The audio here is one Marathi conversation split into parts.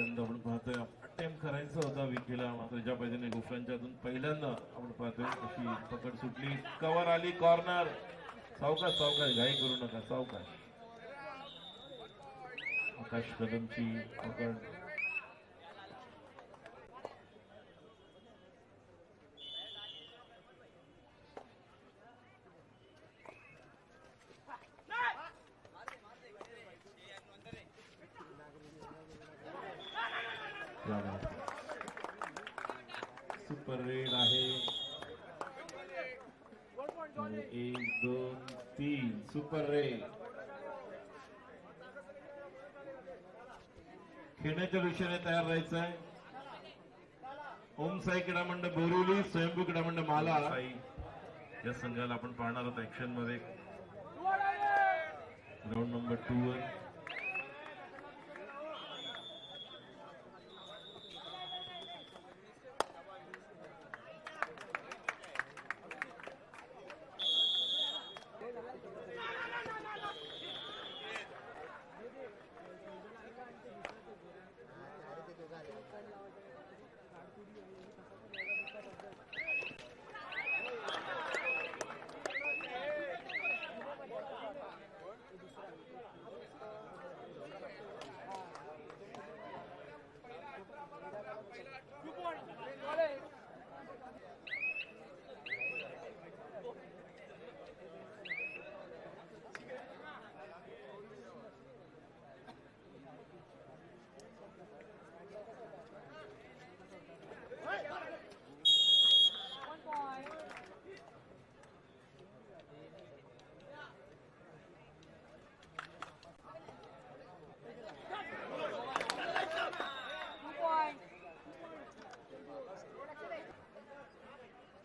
पहिल्यांदा आपण पाहतोय अटेम्प्ट करायचं होता विकीला, मात्र ज्या पद्धतीने गुफांच्या अजून पहिल्यांदा आपण पाहतोय अशी पकड सुटली, कव्हर आली, कॉर्नर. सावकाश सावकाश, घाई करू नका, सावकाश. आकाश कदमची पकड. सुपर रेड आहे. 1 2 3 सुपर रेड. खेळण्याच्या दृष्टीने तयार राहायचं आहे. ओम साई क्रीडा मंडळ बोरिवली, स्वयंभू क्रीडा मंडळ माला या संघाला आपण पाहणार आहोत ऍक्शन मध्ये ग्राउंड नंबर 2 वर.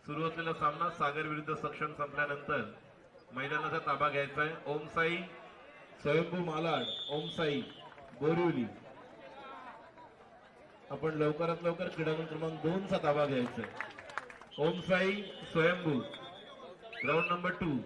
सुरू असलेला सामना सागर विरुद्ध सक्षम संपल्यानंतर मैदानाचा ताबा घ्यायचा आहे ओम साई स्वयंभू मालाड, ओम साई बोरिवली. आपण लवकरात लवकर क्रीडांगण क्रमांक 2 चा ताबा घ्यायचा आहे. ओम साई स्वयंभू ग्राउंड नंबर 2.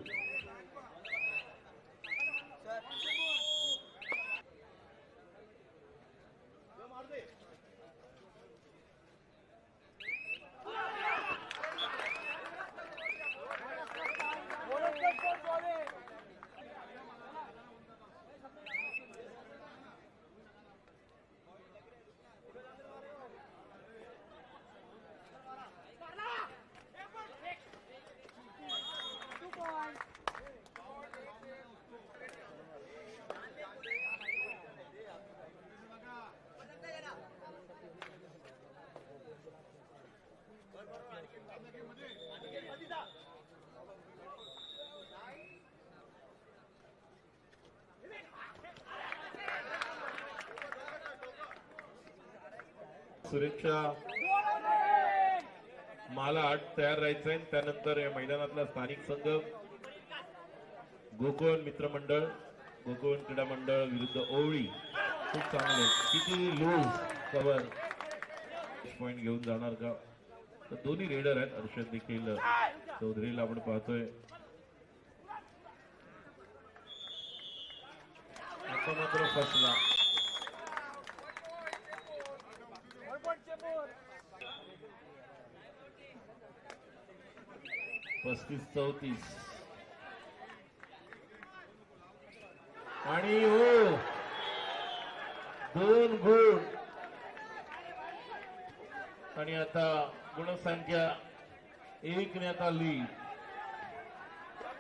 सुरक्षा मालाड तयार राहायचंय. त्यानंतर या मैदानातला स्थानिक संघ गोकुळ मित्रमंडळ, गोकुळ क्रीडा मंडळ विरुद्ध ओवळी. खूप चांगले, किती लूज कव्हर, पॉइंट घेऊन जाणार का? तर दोन्ही रेडर आहेत. हर्षद देखील चौधरीला आपण पाहतोय. आता मात्र फसला. 35-34 आणि हो 2 गुण. आणि आता गुणसंख्या 1 ने आता लीड.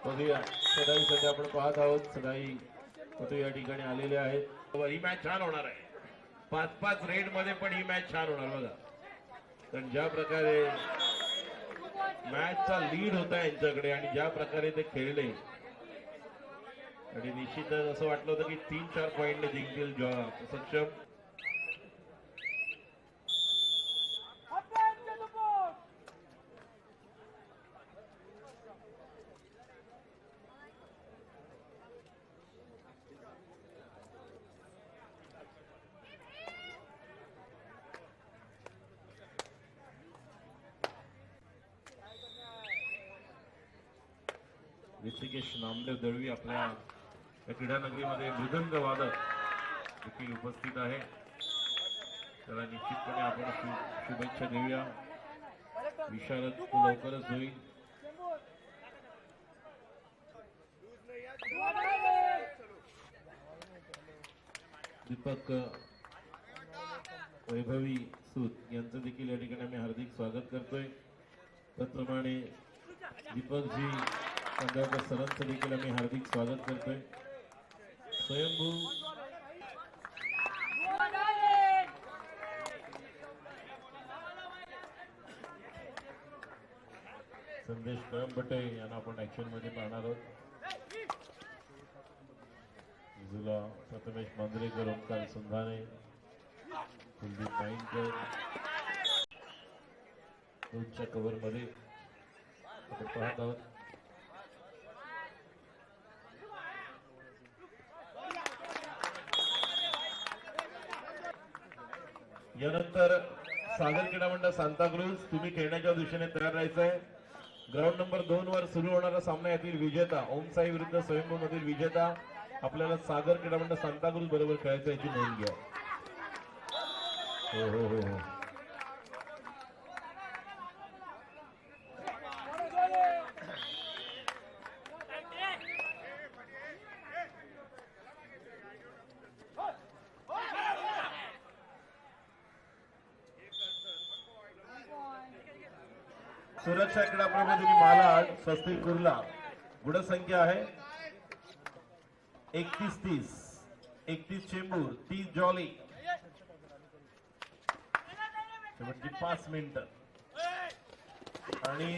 बघूया सदाईसाठी आपण पाहत आहोत. सदाई या ठिकाणी आलेले आहेत. ही मॅच छान होणार आहे. 5-5 रेड मध्ये पण ही मॅच छान होणार बघा. कारण ज्या प्रकारे मॅचचा लीड होता यांच्याकडे आणि ज्या प्रकारे ते खेळले आणि निश्चितच असं वाटलं होतं की 3-4 पॉइंटने जिंकतील सक्षम. ऋषिकेश नामदेव दळवी आपल्या क्रीडा नगरीमध्ये मृदंग वादक देखील उपस्थित आहे. त्याला निश्चितपणे आपण शुभेच्छा देऊया. विशारद लवकरच होईल. दीपक वैभवी सूत यांचं देखील या ठिकाणी आम्ही हार्दिक स्वागत करतोय. त्याचप्रमाणे दीपकजी खांदेकर सरांचं देखील आम्ही हार्दिक स्वागत करतोय. स्वयंभू संदेश कळंबटे यांना आपण ऍक्शन मध्ये पाहणार आहोत. विजूला प्रथमेश मांजरेकर, ओंकार सुंधाने, कुलदीप पाईनकर दोनच्या कव्हर मध्ये आपण पाहत आहोत. यानंतर सागर क्रीडा मंडळ सांताक्रूज, तुम्ही खेळण्याच्या दिशेने तयार राहायचंय. ग्राउंड नंबर 2 वर सुरू होणारा सामना यातील विजेता ओमसाई विरुद्ध स्वयंभू मधील विजेता आपल्याला सागर क्रीडा मंडळ सांताक्रूज बरोबर खेळायचं, याची नोंद घ्या. हो हो हो हो. सुरक्षा क्रीडा प्रबोधिनी मालाड स्वस्तिक कुर्ला, गुणसंख्या आहे 31-30, 31 चेंबूर, 30 जॉली. 5 मिनिटं आणि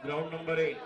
ग्राउंड नंबर 1